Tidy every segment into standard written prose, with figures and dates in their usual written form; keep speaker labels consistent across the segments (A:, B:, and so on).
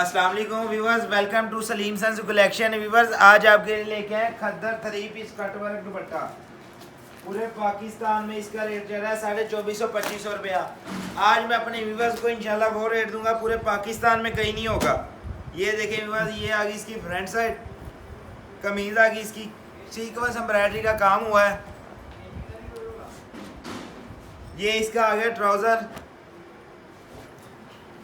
A: अस्सलाम वालेकुम viewers, welcome to Salim sons collection. Viewers, आज आपके लिए लेके आए khaddar 3 piece cut work dupatta. पूरे पाकिस्तान में इसका रेट चल रहा है 2400-2500 रुपया। आज मैं अपने व्यूवर्स को इंशाल्लाह वो रेट दूंगा पूरे पाकिस्तान में कहीं नहीं होगा। ये देखें व्यूवर्स, ये आ गई इसकी फ्रंट साइड, कमीज आ गई इसकी सीक्वेंस एम्ब्रॉयडरी का काम हुआ है। ये इसका आ गया ट्राउज़र,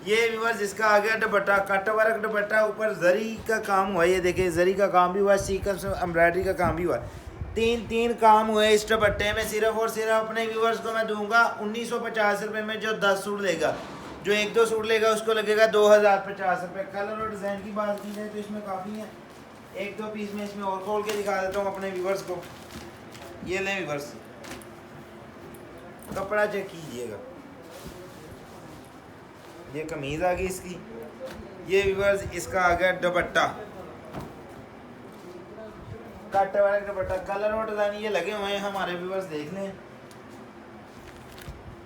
A: ये व्यूवर्स इसका आ गया दुपट्टा, कट वर्क दुपट्टा, ऊपर जरी का काम हुआ है। ये देखिए जरी का काम भी हुआ है, सीक्वेंस एम्ब्रॉयडरी का काम भी हुआ है। तीन काम हुए इस दुपट्टे में। सिर्फ और सिर्फ अपने व्यूवर्स को मैं दूंगा 1950 रुपये में। जो 10 सूट लेगा, जो 1-2 सूट लेगा उसको लगेगा 2050 रुपये। कलर और डिज़ाइन की बात की जाए तो इसमें काफ़ी है। 1-2 पीस में इसमें और खोल के दिखा देता हूँ अपने व्यूवर्स को। ये लें व्यूवर्स, कपड़ा चेक कीजिएगा। ये कमीज आ गई इसकी। ये व्यूवर्स इसका आ गया दुपट्टा, कट वाला दुपट्टा। कलर और डिजाइन ये लगे हुए हैं हमारे व्यूवर्स, देख लें।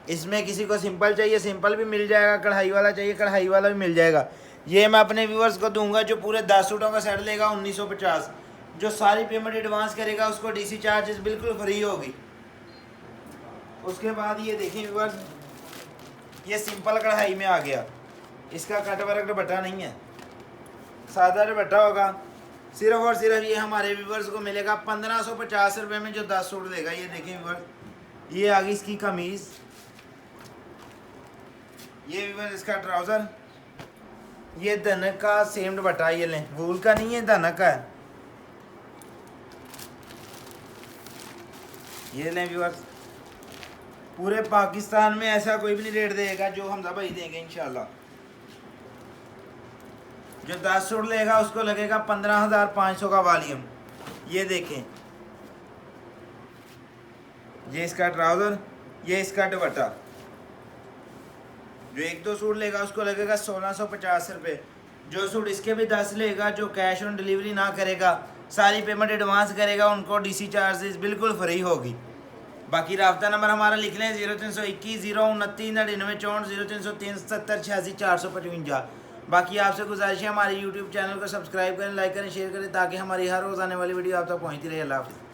A: इसमें किसी को सिंपल चाहिए सिंपल भी मिल जाएगा, कढ़ाई वाला चाहिए कढ़ाई वाला भी मिल जाएगा। ये मैं अपने व्यूवर्स को दूंगा जो पूरे 10 सूटों का सेट लेगा 1950। जो सारी पेमेंट एडवांस करेगा उसको डीसी चार्जेस बिल्कुल फ्री होगी। उसके बाद ये देखें व्यूवर्स, ये सिंपल कढ़ाई में आ गया। इसका कट वर्क दुपट्टा नहीं है, सादा दुपट्टा होगा। सिर्फ और सिर्फ ये हमारे व्यूवर्स को मिलेगा 1550 रुपये में, जो 10 सूट देगा। ये देखें व्यूवर्स, ये आ गई इसकी कमीज। ये व्यूवर्स इसका ट्राउज़र, ये धनक का सेम दुपट्टा। ये लें, वूल का नहीं है, धनक का है। ये लें व्यूवर्स, पूरे पाकिस्तान में ऐसा कोई भी नहीं रेट देगा जो हमजा भाई देंगे इंशाल्लाह। जो 10 सूट लेगा उसको लगेगा 15,500 का वॉल्यूम। ये देखें, ये इसका ट्राउज़र, ये इसका दुपट्टा। जो 1-2 सूट लेगा उसको लगेगा 1650 रुपये। जो सूट इसके भी 10 लेगा, जो कैश ऑन डिलीवरी ना करेगा, सारी पेमेंट एडवांस करेगा, उनको डीसी चार्जेस बिल्कुल फ्री होगी। बाकी रब्ता नंबर हमारा लिख लें 0321 029 99 64 0303 70 86 455। बाकी आपसे गुजारिश है हमारे यूट्यूब चैनल को सब्सक्राइब करें, लाइक करें, शेयर करें, ताकि हमारी हर रोज़ आने वाली वीडियो आप तक पहुँचती रहे। अल्लाह हाफ़िज़।